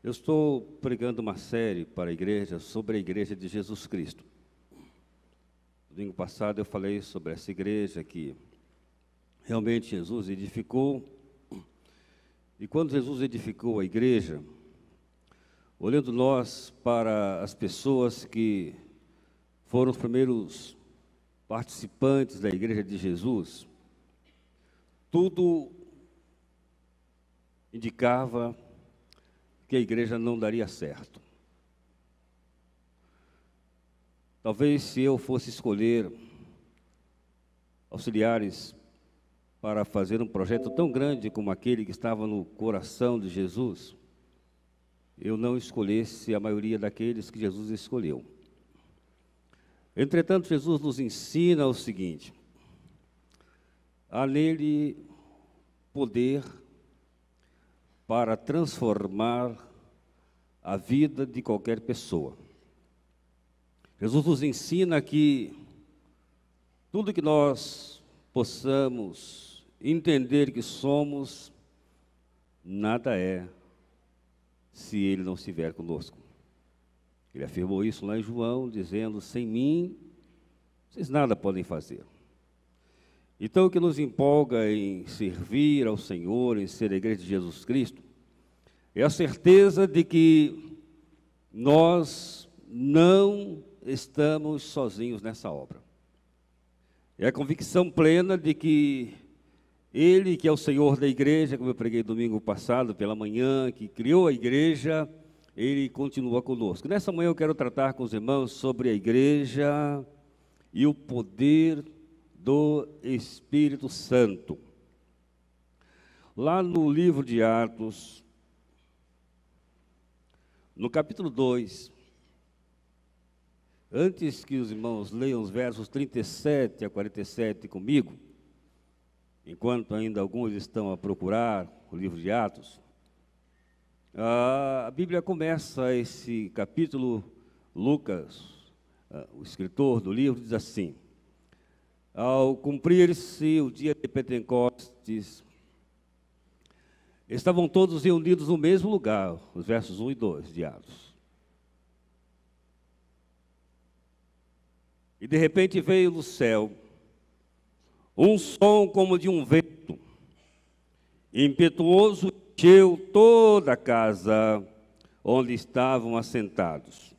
Eu estou pregando uma série para a igreja sobre a Igreja de Jesus Cristo. Domingo passado eu falei sobre essa igreja que realmente Jesus edificou. E quando Jesus edificou a igreja, olhando nós para as pessoas que foram os primeiros participantes da Igreja de Jesus, tudo indicava que a igreja não daria certo. Talvez se eu fosse escolher auxiliares para fazer um projeto tão grande como aquele que estava no coração de Jesus, eu não escolhesse a maioria daqueles que Jesus escolheu. Entretanto, Jesus nos ensina o seguinte: há nele poder para transformar a vida de qualquer pessoa. Jesus nos ensina que tudo que nós possamos entender que somos, nada é se Ele não estiver conosco. Ele afirmou isso lá em João, dizendo: sem mim, vocês nada podem fazer. Então, o que nos empolga em servir ao Senhor, em ser a igreja de Jesus Cristo, é a certeza de que nós não estamos sozinhos nessa obra. É a convicção plena de que Ele, que é o Senhor da igreja, como eu preguei domingo passado pela manhã, que criou a igreja, Ele continua conosco. Nessa manhã eu quero tratar com os irmãos sobre a igreja e o poder do Espírito Santo. Lá no livro de Atos, no capítulo 2, antes que os irmãos leiam os versos 37 a 47 comigo, enquanto ainda alguns estão a procurar o livro de Atos, a Bíblia começa esse capítulo, Lucas, o escritor do livro, diz assim: ao cumprir-se o dia de Pentecostes, estavam todos reunidos no mesmo lugar, os versos 1 e 2 de Atos. E de repente veio do céu um som como de um vento impetuoso, encheu toda a casa onde estavam assentados.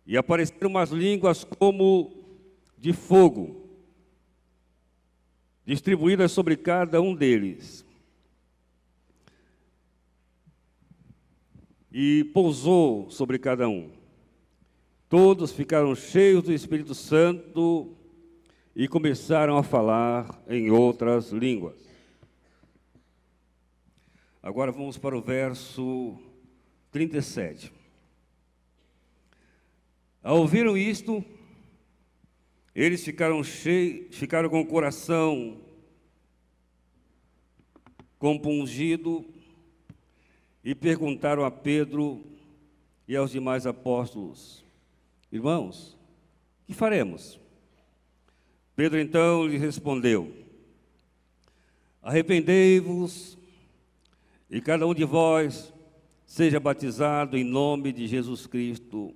E apareceram umas línguas como de fogo, distribuídas sobre cada um deles. E pousou sobre cada um. Todos ficaram cheios do Espírito Santo e começaram a falar em outras línguas. Agora vamos para o verso 37. Ao ouviram isto, eles ficaram com o coração compungido e perguntaram a Pedro e aos demais apóstolos: irmãos, que faremos? Pedro então lhe respondeu: arrependei-vos e cada um de vós seja batizado em nome de Jesus Cristo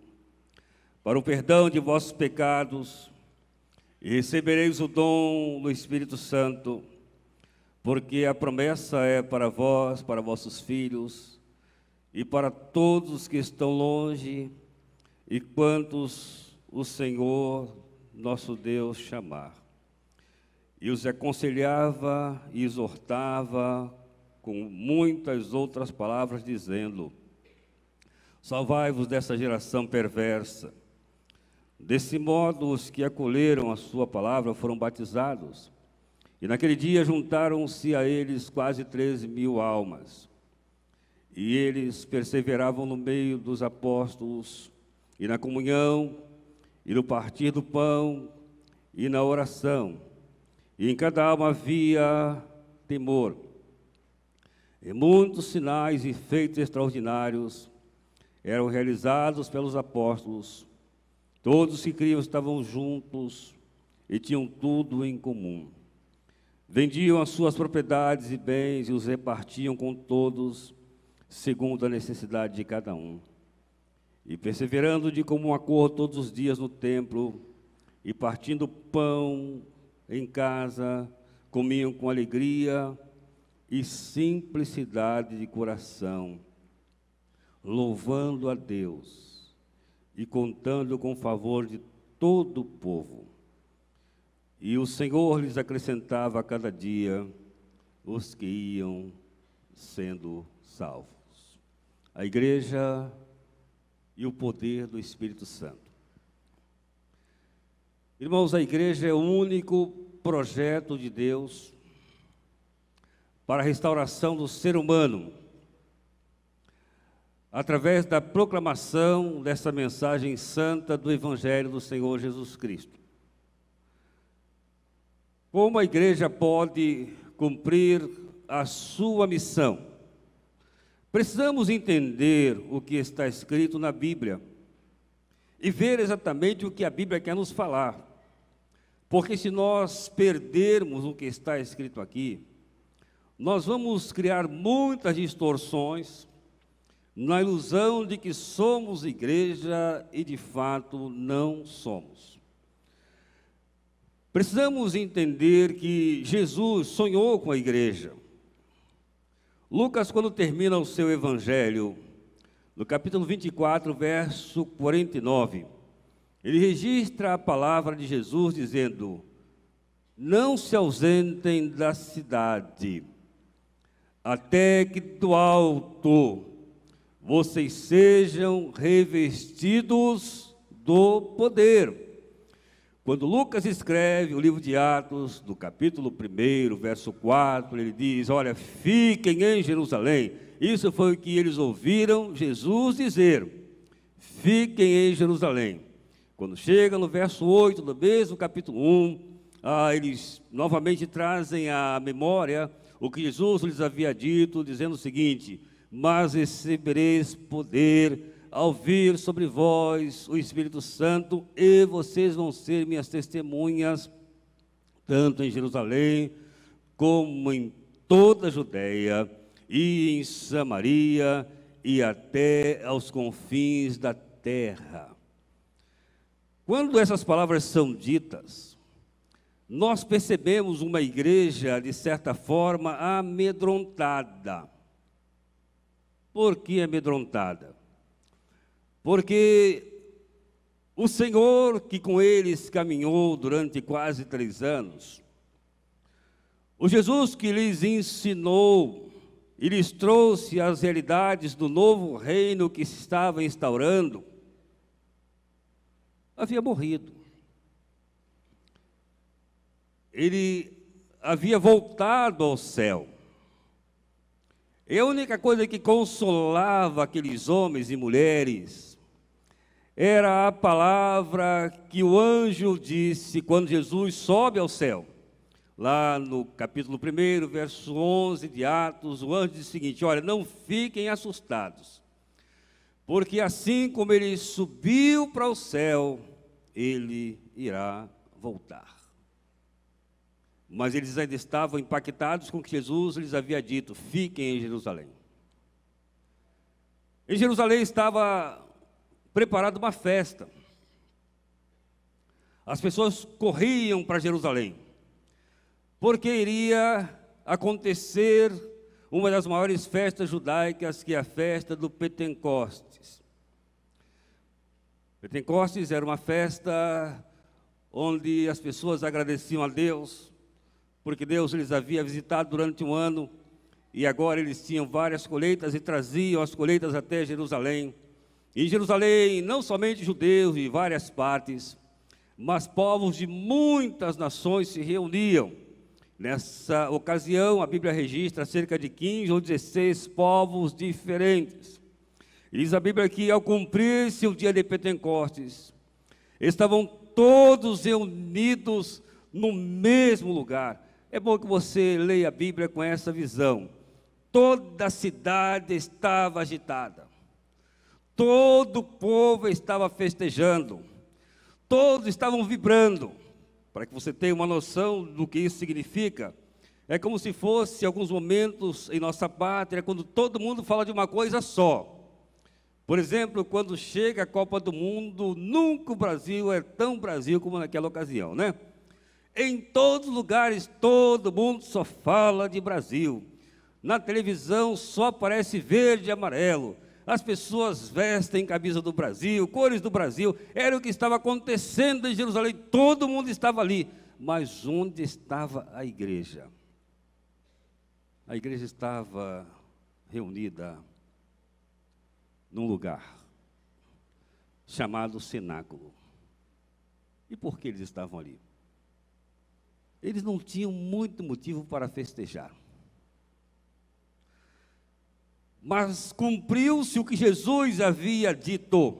para o perdão de vossos pecados, e recebereis o dom do Espírito Santo, porque a promessa é para vós, para vossos filhos e para todos os que estão longe e quantos o Senhor nosso Deus chamar. E os aconselhava e exortava com muitas outras palavras, dizendo: salvai-vos dessa geração perversa. Desse modo, os que acolheram a sua palavra foram batizados, e naquele dia juntaram-se a eles quase 13.000 almas. E eles perseveravam no meio dos apóstolos, e na comunhão, e no partir do pão, e na oração. E em cada alma havia temor. E muitos sinais e feitos extraordinários eram realizados pelos apóstolos. Todos os que criam estavam juntos e tinham tudo em comum. Vendiam as suas propriedades e bens e os repartiam com todos, segundo a necessidade de cada um. E perseverando de comum acordo todos os dias no templo, e partindo pão em casa, comiam com alegria e simplicidade de coração, louvando a Deus e contando com o favor de todo o povo. E o Senhor lhes acrescentava a cada dia os que iam sendo salvos. A igreja e o poder do Espírito Santo. Irmãos, a igreja é o único projeto de Deus para a restauração do ser humano, através da proclamação dessa mensagem santa do Evangelho do Senhor Jesus Cristo. Como a igreja pode cumprir a sua missão? Precisamos entender o que está escrito na Bíblia e ver exatamente o que a Bíblia quer nos falar. Porque se nós perdermos o que está escrito aqui, nós vamos criar muitas distorções na ilusão de que somos igreja e de fato não somos. Precisamos entender que Jesus sonhou com a igreja. Lucas, quando termina o seu evangelho, no capítulo 24, verso 49, ele registra a palavra de Jesus dizendo: não se ausentem da cidade, até que do alto vocês sejam revestidos do poder. Quando Lucas escreve o livro de Atos, do capítulo 1, verso 4, ele diz: olha, fiquem em Jerusalém. Isso foi o que eles ouviram Jesus dizer: fiquem em Jerusalém. Quando chega no verso 8 do mesmo capítulo 1, eles novamente trazem à memória o que Jesus lhes havia dito, dizendo o seguinte: mas recebereis poder ao vir sobre vós o Espírito Santo, e vocês vão ser minhas testemunhas, tanto em Jerusalém, como em toda a Judéia, e em Samaria, e até aos confins da terra. Quando essas palavras são ditas, nós percebemos uma igreja, de certa forma, amedrontada. Por que amedrontada? Porque o Senhor, que com eles caminhou durante quase 3 anos, o Jesus que lhes ensinou e lhes trouxe as realidades do novo reino que se estava instaurando, havia morrido. Ele havia voltado ao céu. E a única coisa que consolava aqueles homens e mulheres era a palavra que o anjo disse quando Jesus sobe ao céu. Lá no capítulo 1, verso 11 de Atos, o anjo diz o seguinte: olha, não fiquem assustados, porque assim como ele subiu para o céu, ele irá voltar. Mas eles ainda estavam impactados com o que Jesus lhes havia dito: fiquem em Jerusalém. Em Jerusalém estava preparada uma festa. As pessoas corriam para Jerusalém, porque iria acontecer uma das maiores festas judaicas, que é a festa do Pentecostes. Pentecostes era uma festa onde as pessoas agradeciam a Deus, porque Deus lhes havia visitado durante um ano, e agora eles tinham várias colheitas e traziam as colheitas até Jerusalém. Em Jerusalém, não somente judeus de várias partes, mas povos de muitas nações se reuniam. Nessa ocasião, a Bíblia registra cerca de 15 ou 16 povos diferentes. Diz a Bíblia que, ao cumprir-se o dia de Pentecostes, estavam todos reunidos no mesmo lugar. É bom que você leia a Bíblia com essa visão. Toda a cidade estava agitada. Todo o povo estava festejando. Todos estavam vibrando. Para que você tenha uma noção do que isso significa, É como se fosse alguns momentos em nossa pátria, quando todo mundo fala de uma coisa só. Por exemplo, quando chega a Copa do Mundo, nunca o Brasil é tão Brasil como naquela ocasião, né? Em todos os lugares, todo mundo só fala de Brasil. Na televisão só aparece verde e amarelo. As pessoas vestem camisa do Brasil, cores do Brasil. Era o que estava acontecendo em Jerusalém. Todo mundo estava ali. Mas onde estava a igreja? A igreja estava reunida num lugar chamado cenáculo. E por que eles estavam ali? Eles não tinham muito motivo para festejar. Mas cumpriu-se o que Jesus havia dito.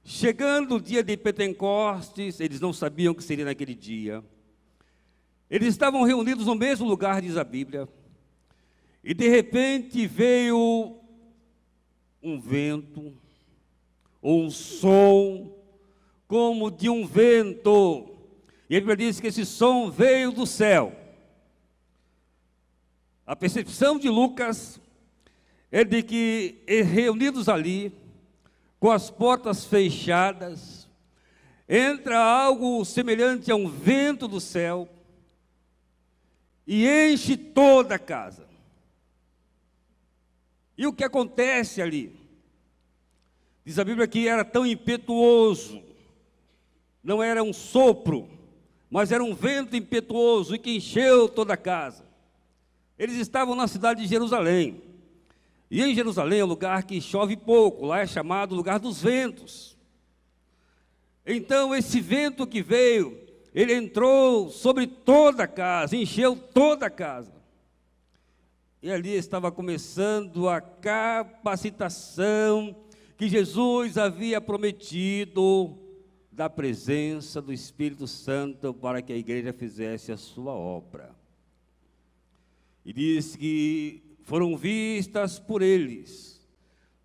Chegando o dia de Pentecostes, eles não sabiam o que seria naquele dia. Eles estavam reunidos no mesmo lugar, diz a Bíblia. E de repente veio um vento, ou um som, como de um vento. E a Bíblia diz que esse som veio do céu. A percepção de Lucas é de que, reunidos ali, com as portas fechadas, entra algo semelhante a um vento do céu e enche toda a casa. E o que acontece ali? Diz a Bíblia que era tão impetuoso, não era um sopro, mas era um vento impetuoso e que encheu toda a casa. Eles estavam na cidade de Jerusalém. E em Jerusalém é um lugar que chove pouco, lá é chamado lugar dos ventos. Então esse vento que veio, ele entrou sobre toda a casa, encheu toda a casa. E ali estava começando a capacitação que Jesus havia prometido da presença do Espírito Santo para que a igreja fizesse a sua obra. E diz que foram vistas por eles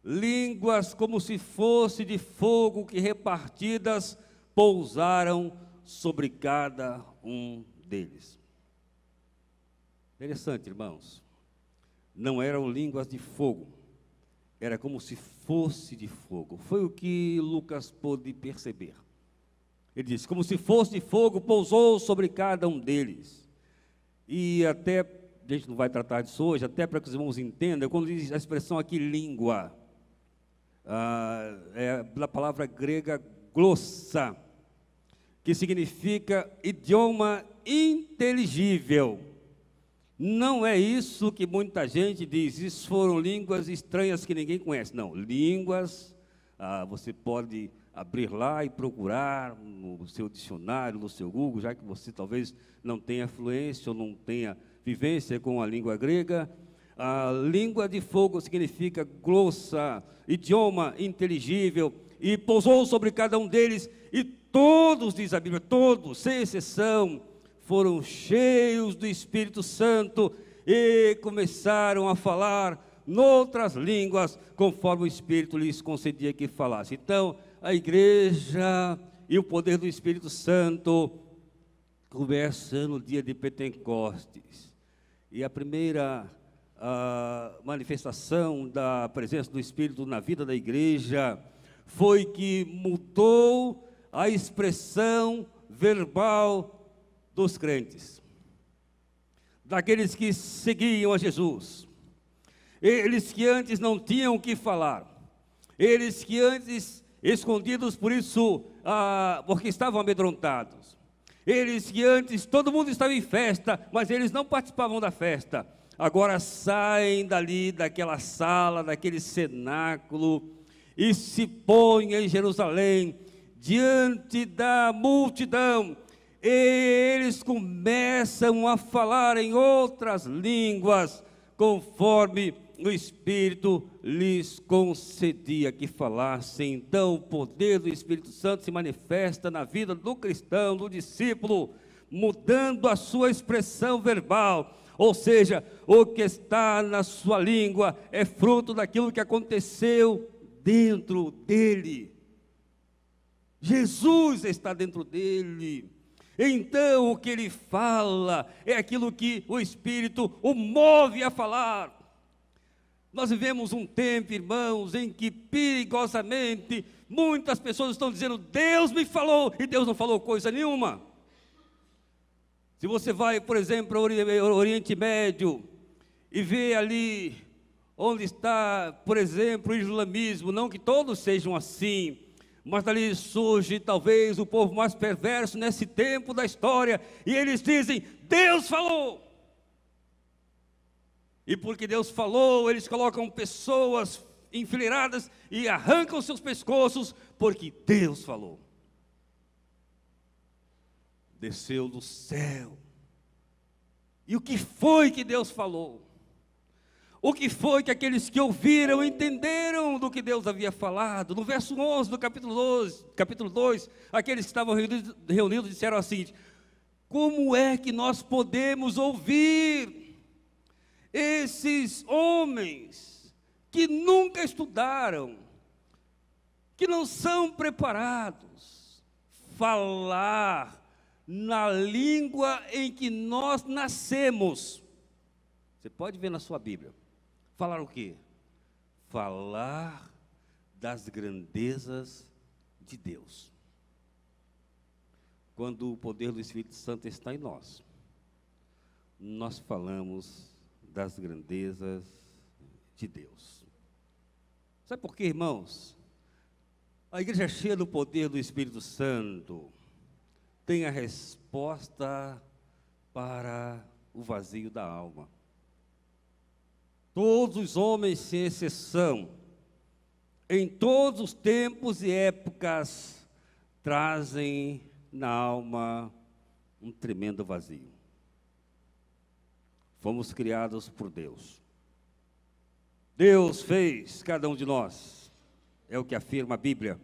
línguas como se fosse de fogo que repartidas pousaram sobre cada um deles. Interessante, irmãos. Não eram línguas de fogo, era como se fosse de fogo. Foi o que Lucas pôde perceber. Ele diz, como se fosse de fogo, pousou sobre cada um deles. E até, a gente não vai tratar disso hoje, até para que os irmãos entendam, quando diz a expressão aqui, língua, é da palavra grega glossa, que significa idioma inteligível. Não é isso que muita gente diz, isso foram línguas estranhas que ninguém conhece. Não, línguas, você pode abrir lá e procurar no seu dicionário, no seu Google, já que você talvez não tenha fluência ou não tenha vivência com a língua grega. A língua de fogo significa glossa, idioma inteligível, e pousou sobre cada um deles, e todos, diz a Bíblia, todos, sem exceção, foram cheios do Espírito Santo e começaram a falar noutras línguas, conforme o Espírito lhes concedia que falasse. Então, a igreja e o poder do Espírito Santo começa no dia de Pentecostes. E a primeira manifestação da presença do Espírito na vida da igreja foi que mudou a expressão verbal dos crentes, daqueles que seguiam a Jesus, eles que antes não tinham o que falar, eles que antes escondidos por isso, porque estavam amedrontados, eles que antes todo mundo estava em festa, mas eles não participavam da festa, agora saem dali, daquela sala, daquele cenáculo, e se põem em Jerusalém, diante da multidão, e eles começam a falar em outras línguas, conforme o Espírito lhes concedia que falassem. Então o poder do Espírito Santo se manifesta na vida do cristão, do discípulo, mudando a sua expressão verbal, ou seja, o que está na sua língua é fruto daquilo que aconteceu dentro dele. Jesus está dentro dele. Então o que ele fala é aquilo que o Espírito o move a falar. Nós vivemos um tempo, irmãos, em que perigosamente muitas pessoas estão dizendo: Deus me falou, e Deus não falou coisa nenhuma. Se você vai, por exemplo, para o Oriente Médio e vê ali onde está, por exemplo, o islamismo, não que todos sejam assim, mas dali surge talvez o povo mais perverso nesse tempo da história, e eles dizem: Deus falou. E porque Deus falou, eles colocam pessoas enfileiradas e arrancam seus pescoços, porque Deus falou. Desceu do céu. E o que foi que Deus falou? O que foi que aqueles que ouviram entenderam do que Deus havia falado? No verso 11 do capítulo 2, aqueles que estavam reunidos disseram assim: como é que nós podemos ouvir esses homens que nunca estudaram, que não são preparados, falar na língua em que nós nascemos? Você pode ver na sua Bíblia. Falar o quê? Falar das grandezas de Deus. Quando o poder do Espírito Santo está em nós, nós falamos das grandezas de Deus. Sabe por quê, irmãos? A igreja cheia do poder do Espírito Santo tem a resposta para o vazio da alma. Todos os homens, sem exceção, em todos os tempos e épocas, trazem na alma um tremendo vazio. Fomos criados por Deus. Deus fez cada um de nós, é o que afirma a Bíblia.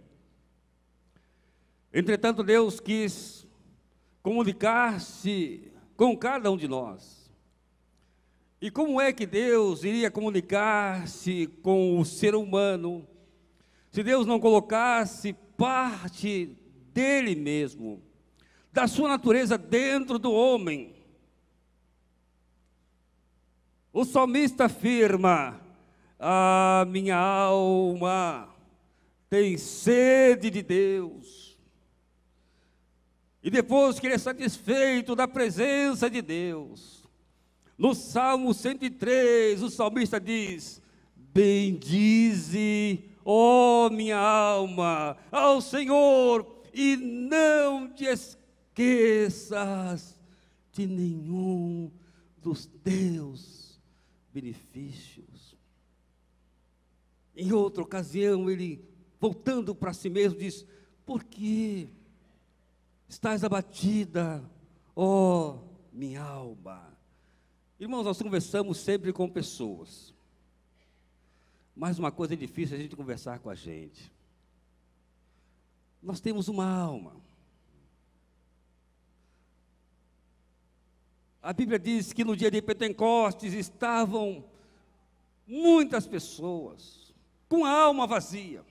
Entretanto, Deus quis comunicar-se com cada um de nós. E como é que Deus iria comunicar-se com o ser humano, se Deus não colocasse parte dele mesmo, da sua natureza dentro do homem? O salmista afirma: a minha alma tem sede de Deus. E depois que ele é satisfeito da presença de Deus, no Salmo 103, o salmista diz: bendize, ó minha alma, ao Senhor, e não te esqueças de nenhum dos teus benefícios. Em outra ocasião, ele, voltando para si mesmo, diz: por que estás abatida, ó minha alma? Irmãos, nós conversamos sempre com pessoas, mas uma coisa é difícil a gente conversar com a gente. Nós temos uma alma. A Bíblia diz que no dia de Pentecostes estavam muitas pessoas com a alma vazia.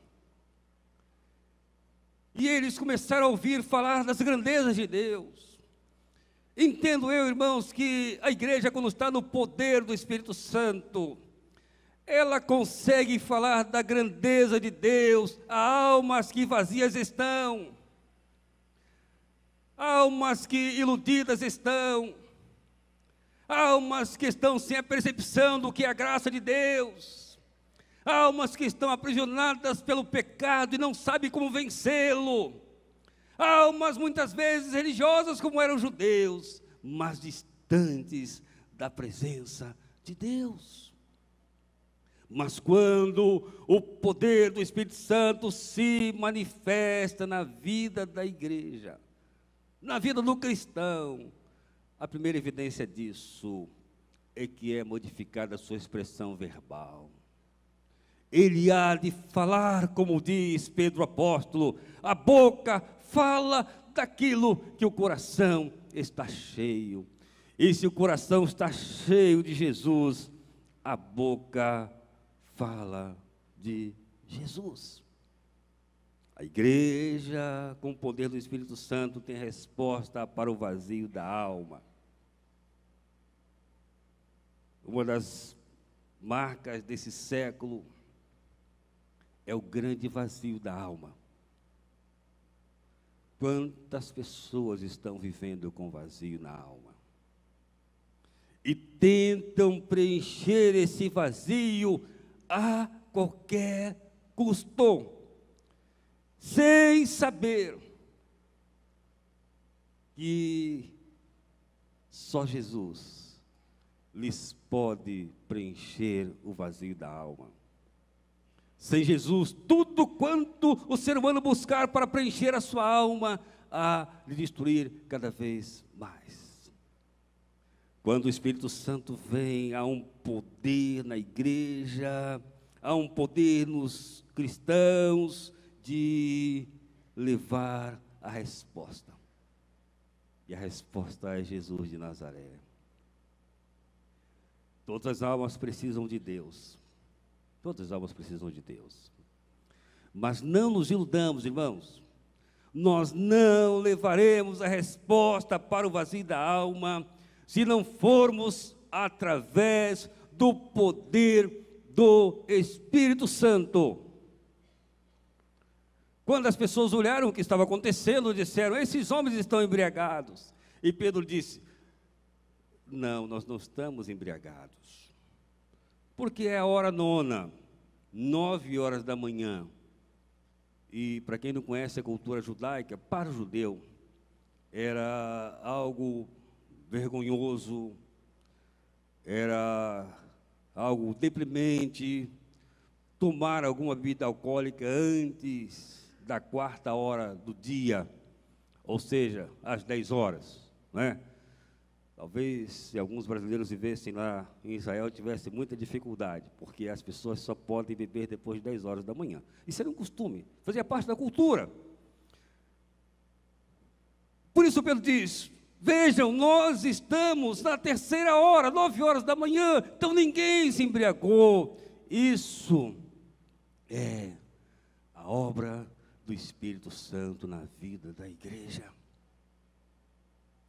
E eles começaram a ouvir falar das grandezas de Deus. Entendo eu, irmãos, que a igreja, quando está no poder do Espírito Santo, ela consegue falar da grandeza de Deus a almas que vazias estão, almas que iludidas estão, almas que estão sem a percepção do que é a graça de Deus, almas que estão aprisionadas pelo pecado e não sabem como vencê-lo, almas muitas vezes religiosas como eram os judeus, mas distantes da presença de Deus. Mas quando o poder do Espírito Santo se manifesta na vida da igreja, na vida do cristão, a primeira evidência disso é que é modificada a sua expressão verbal. Ele há de falar, como diz Pedro apóstolo, a boca fala daquilo que o coração está cheio. E se o coração está cheio de Jesus, a boca fala de Jesus. A igreja, com o poder do Espírito Santo, tem resposta para o vazio da alma. Uma das marcas desse século é o grande vazio da alma. Quantas pessoas estão vivendo com vazio na alma? E tentam preencher esse vazio a qualquer custo, sem saber que só Jesus lhes pode preencher o vazio da alma. Sem Jesus, tudo quanto o ser humano buscar para preencher a sua alma, a lhe destruir cada vez mais. Quando o Espírito Santo vem, há um poder na igreja, há um poder nos cristãos de levar a resposta. E a resposta é Jesus de Nazaré. Todas as almas precisam de Deus. Todas as almas precisam de Deus. Mas não nos iludamos, irmãos. Nós não levaremos a resposta para o vazio da alma se não formos através do poder do Espírito Santo. Quando as pessoas olharam o que estava acontecendo, disseram: esses homens estão embriagados. E Pedro disse: não, nós não estamos embriagados. Porque é a hora nona, 9 horas da manhã. E para quem não conhece a cultura judaica, para o judeu, era algo vergonhoso, era algo deprimente, tomar alguma bebida alcoólica antes da 4ª hora do dia, ou seja, às 10 horas, né? Talvez, se alguns brasileiros vivessem lá em Israel, tivessem muita dificuldade, porque as pessoas só podem beber depois de 10 horas da manhã. Isso era um costume, fazia parte da cultura. Por isso Pedro diz: vejam, nós estamos na 3ª hora, 9 horas da manhã, então ninguém se embriagou. Isso é a obra do Espírito Santo na vida da igreja.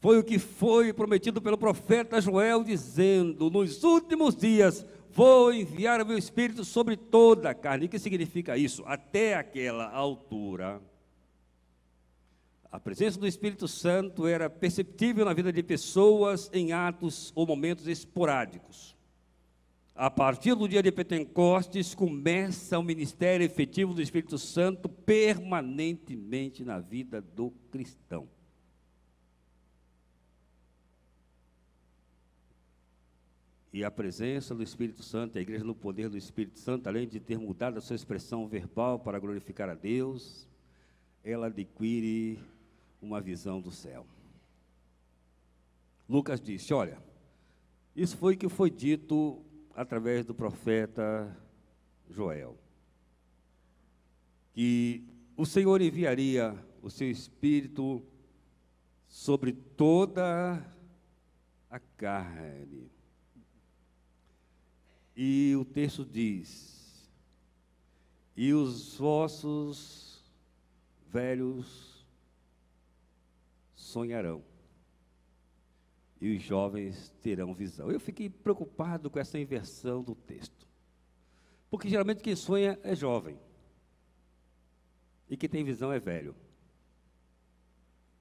Foi o que foi prometido pelo profeta Joel, dizendo: nos últimos dias vou enviar o meu Espírito sobre toda a carne. E o que significa isso? Até aquela altura, a presença do Espírito Santo era perceptível na vida de pessoas em atos ou momentos esporádicos. A partir do dia de Pentecostes, começa o ministério efetivo do Espírito Santo permanentemente na vida do cristão. E a presença do Espírito Santo, a igreja no poder do Espírito Santo, além de ter mudado a sua expressão verbal para glorificar a Deus, ela adquire uma visão do céu. Lucas disse: olha, isso foi o que foi dito através do profeta Joel, que o Senhor enviaria o seu Espírito sobre toda a carne. E o texto diz: e os vossos velhos sonharão, e os jovens terão visão. Eu fiquei preocupado com essa inversão do texto, porque geralmente quem sonha é jovem, e quem tem visão é velho,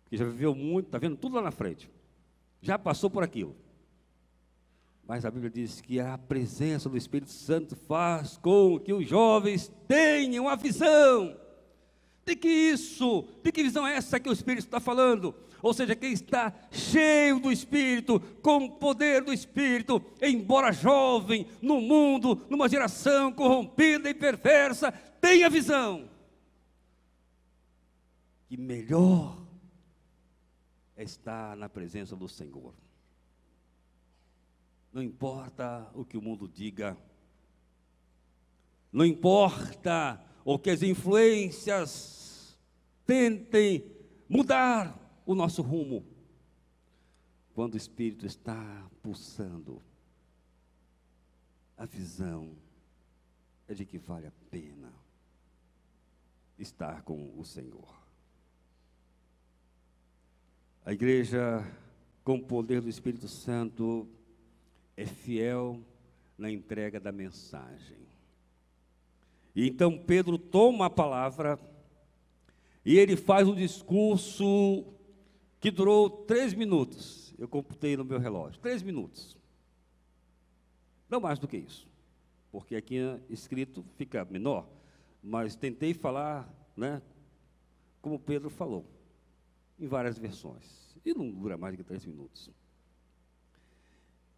que já viveu muito, está vendo tudo lá na frente, já passou por aquilo. Mas a Bíblia diz que a presença do Espírito Santo faz com que os jovens tenham a visão. De que visão é essa que o Espírito está falando? Ou seja, quem está cheio do Espírito, com o poder do Espírito, embora jovem, no mundo, numa geração corrompida e perversa, tem a visão que melhor é estar na presença do Senhor. Não importa o que o mundo diga, não importa o que as influências tentem mudar o nosso rumo, quando o Espírito está pulsando, a visão é de que vale a pena. estar com o Senhor. A igreja, com o poder do Espírito Santo, é fiel na entrega da mensagem. E então Pedro toma a palavra e ele faz um discurso que durou 3 minutos. Eu computei no meu relógio, 3 minutos. Não mais do que isso, porque aqui escrito fica menor, mas tentei falar, como Pedro falou, em várias versões, e não dura mais do que 3 minutos.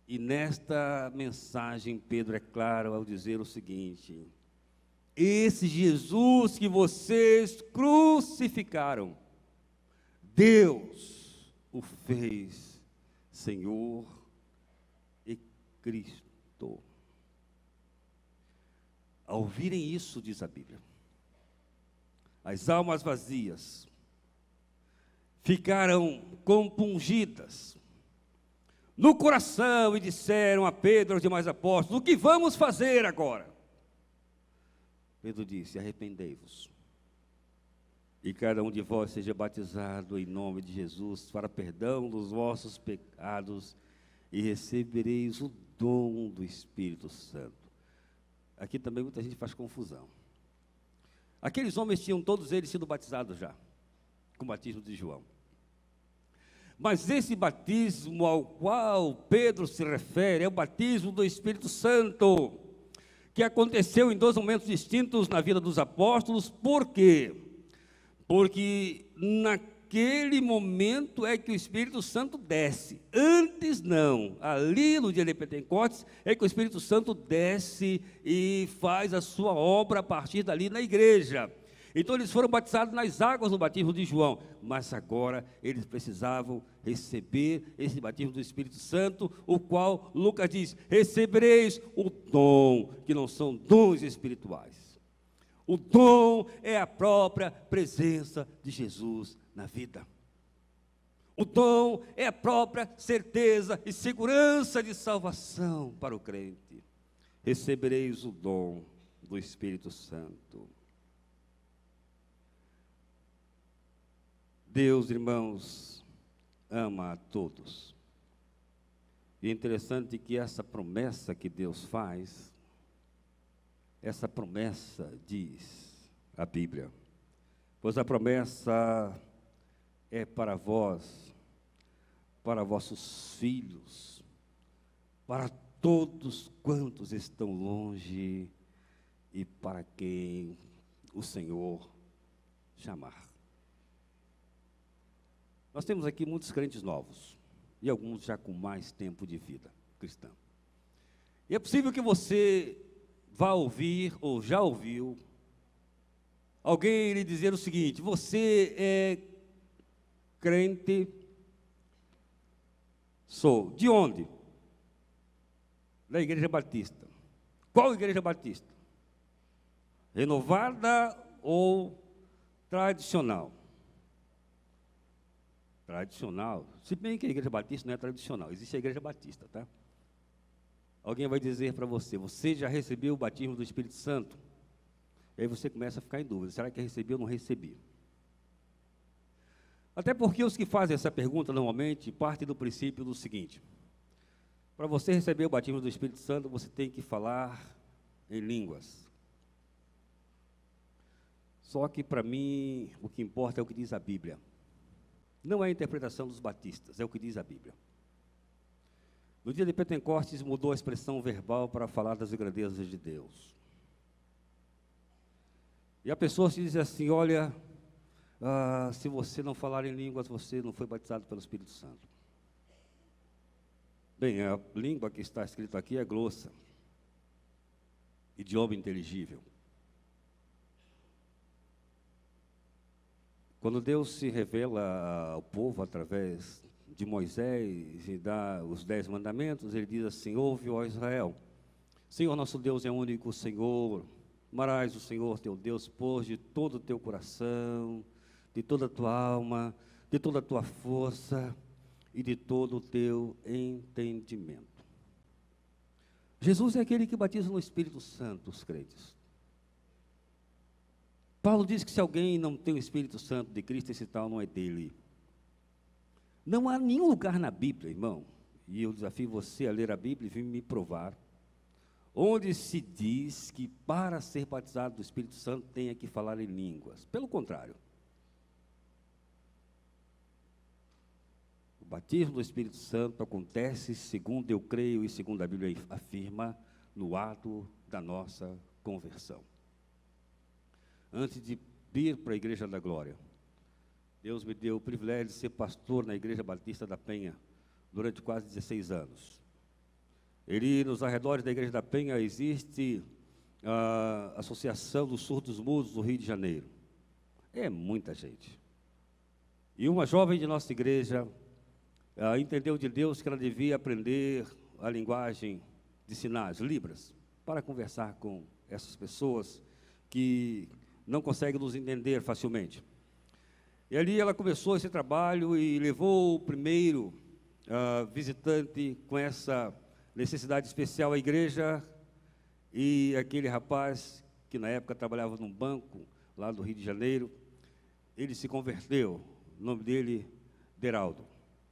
E nesta mensagem, Pedro é claro ao dizer o seguinte: esse Jesus que vocês crucificaram, Deus o fez Senhor e Cristo. Ao ouvirem isso, diz a Bíblia, as almas vazias ficaram compungidas no coração e disseram a Pedro e aos demais apóstolos: o que vamos fazer agora? Pedro disse: arrependei-vos, e cada um de vós seja batizado em nome de Jesus para perdão dos vossos pecados, e recebereis o dom do Espírito Santo. Aqui também muita gente faz confusão. Aqueles homens tinham todos eles sido batizados já, com o batismo de João. Mas esse batismo ao qual Pedro se refere é o batismo do Espírito Santo, que aconteceu em 2 momentos distintos na vida dos apóstolos. Por quê? Porque naquele momento é que o Espírito Santo desce. Antes não. Ali no dia de Pentecostes é que o Espírito Santo desce e faz a sua obra a partir dali na igreja. Então eles foram batizados nas águas no batismo de João, mas agora eles precisavam receber esse batismo do Espírito Santo, o qual Lucas diz: recebereis o dom, que não são dons espirituais. O dom é a própria presença de Jesus na vida. O dom é a própria certeza e segurança de salvação para o crente. Recebereis o dom do Espírito Santo. Deus, irmãos, ama a todos. E é interessante que essa promessa que Deus faz, essa promessa diz a Bíblia, pois a promessa é para vós, para vossos filhos, para todos quantos estão longe e para quem o Senhor chamar. Nós temos aqui muitos crentes novos, e alguns já com mais tempo de vida cristã. E é possível que você vá ouvir, ou já ouviu, alguém lhe dizer o seguinte: você é crente? Sou. De onde? Da Igreja Batista. Qual Igreja Batista? Renovada ou tradicional? Tradicional, se bem que a Igreja Batista não é tradicional, existe a Igreja Batista, tá? Alguém vai dizer para você: você já recebeu o batismo do Espírito Santo? E aí você começa a ficar em dúvida: será que recebi ou não recebi? Até porque os que fazem essa pergunta normalmente partem do princípio do seguinte: para você receber o batismo do Espírito Santo, você tem que falar em línguas. Só que para mim o que importa é o que diz a Bíblia. Não é a interpretação dos batistas, é o que diz a Bíblia. No dia de Pentecostes mudou a expressão verbal para falar das grandezas de Deus. E a pessoa se diz assim: olha, se você não falar em línguas, você não foi batizado pelo Espírito Santo. Bem, a língua que está escrita aqui é glossa, idioma inteligível. Quando Deus se revela ao povo através de Moisés e dá os 10 mandamentos, ele diz assim: ouve, ó Israel, Senhor nosso Deus é o único Senhor, amarás o Senhor teu Deus, pois de todo o teu coração, de toda a tua alma, de toda a tua força e de todo o teu entendimento. Jesus é aquele que batiza no Espírito Santo os crentes. Paulo diz que se alguém não tem o Espírito Santo de Cristo, esse tal não é dele. Não há nenhum lugar na Bíblia, irmão, e eu desafio você a ler a Bíblia e vir me provar, onde se diz que para ser batizado do Espírito Santo tenha que falar em línguas. Pelo contrário. O batismo do Espírito Santo acontece, segundo eu creio e segundo a Bíblia afirma, no ato da nossa conversão. Antes de vir para a Igreja da Glória, Deus me deu o privilégio de ser pastor na Igreja Batista da Penha durante quase 16 anos. Nos arredores da Igreja da Penha existe a Associação dos Surdos Mudos do Rio de Janeiro. É muita gente. E uma jovem de nossa igreja entendeu de Deus que ela devia aprender a linguagem de sinais, Libras, para conversar com essas pessoas que não conseguem nos entender facilmente. E ali ela começou esse trabalho e levou o primeiro visitante com essa necessidade especial à igreja, e aquele rapaz, que na época trabalhava num banco, lá do Rio de Janeiro, ele se converteu, o nome dele, Deraldo,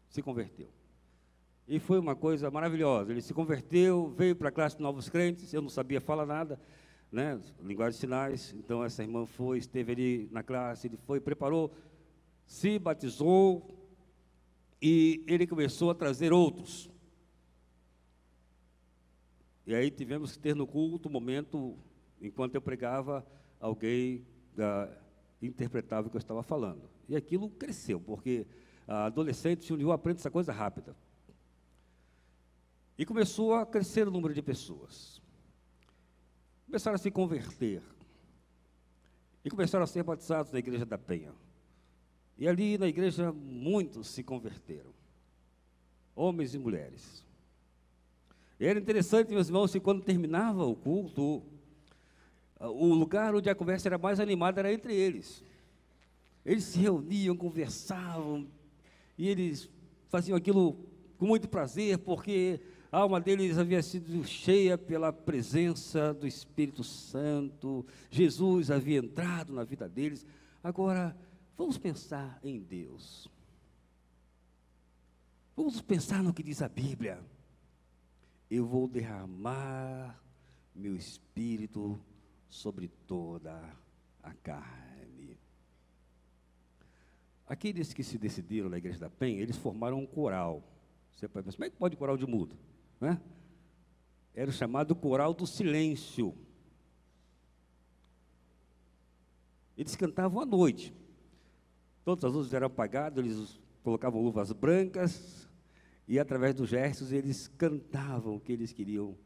se converteu. E foi uma coisa maravilhosa, ele se converteu, veio para a classe de novos crentes, eu não sabia falar nada, né, linguagem de sinais, então essa irmã foi, esteve ali na classe, ele foi, preparou, se batizou, e ele começou a trazer outros. E aí tivemos que ter no culto um momento, enquanto eu pregava, alguém interpretava o que eu estava falando. E aquilo cresceu, porque a adolescente se uniu, aprende essa coisa rápida. E começou a crescer o número de pessoas. Começaram a se converter. E começaram a ser batizados na Igreja da Penha. E ali na igreja muitos se converteram. Homens e mulheres. E era interessante, meus irmãos, que quando terminava o culto, o lugar onde a conversa era mais animada era entre eles. Eles se reuniam, conversavam, e eles faziam aquilo com muito prazer, porque a alma deles havia sido cheia pela presença do Espírito Santo, Jesus havia entrado na vida deles. Agora, vamos pensar em Deus. Vamos pensar no que diz a Bíblia. Eu vou derramar meu Espírito sobre toda a carne. Aqueles que se decidiram na Igreja da Penha, eles formaram um coral. Você pode pensar, como é que pode coral de mudo? Né? Era o chamado coral do silêncio. Eles cantavam à noite. Todas as luzes eram apagadas, eles colocavam luvas brancas, e através dos gestos eles cantavam o que eles queriam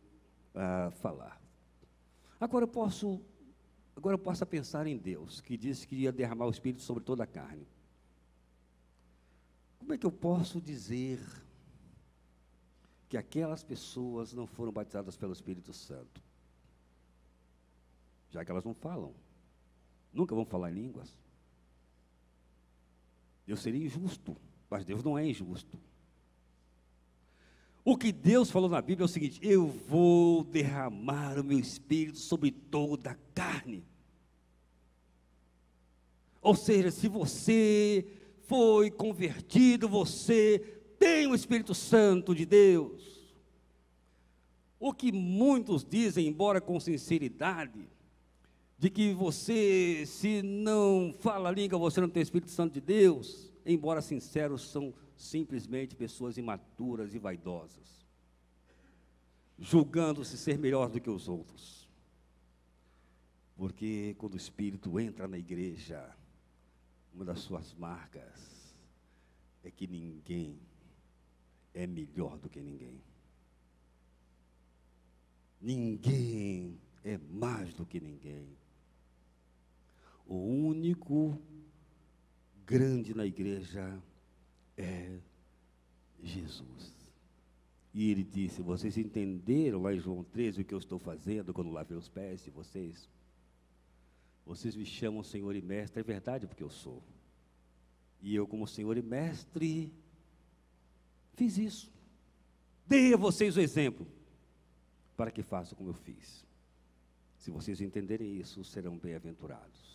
falar. Agora eu posso pensar em Deus, que disse que ia derramar o Espírito sobre toda a carne. Como é que eu posso dizer que aquelas pessoas não foram batizadas pelo Espírito Santo? Já que elas não falam, nunca vão falar em línguas. Eu seria injusto, mas Deus não é injusto. O que Deus falou na Bíblia é o seguinte: eu vou derramar o meu Espírito sobre toda a carne. Ou seja, se você foi convertido, você tem o Espírito Santo de Deus. O que muitos dizem, embora com sinceridade, de que você, se não fala a língua, você não tem o Espírito Santo de Deus, embora sinceros, são simplesmente pessoas imaturas e vaidosas, julgando-se ser melhor do que os outros. Porque quando o Espírito entra na igreja, uma das suas marcas é que ninguém é melhor do que ninguém. Ninguém é mais do que ninguém. O único grande na igreja é Jesus. E ele disse: vocês entenderam lá em João 13 o que eu estou fazendo quando lavei os pés de vocês? Vocês me chamam Senhor e Mestre, é verdade, porque eu sou. E eu, como Senhor e Mestre, fiz isso. Dei a vocês o exemplo, para que façam como eu fiz. Se vocês entenderem isso, serão bem-aventurados.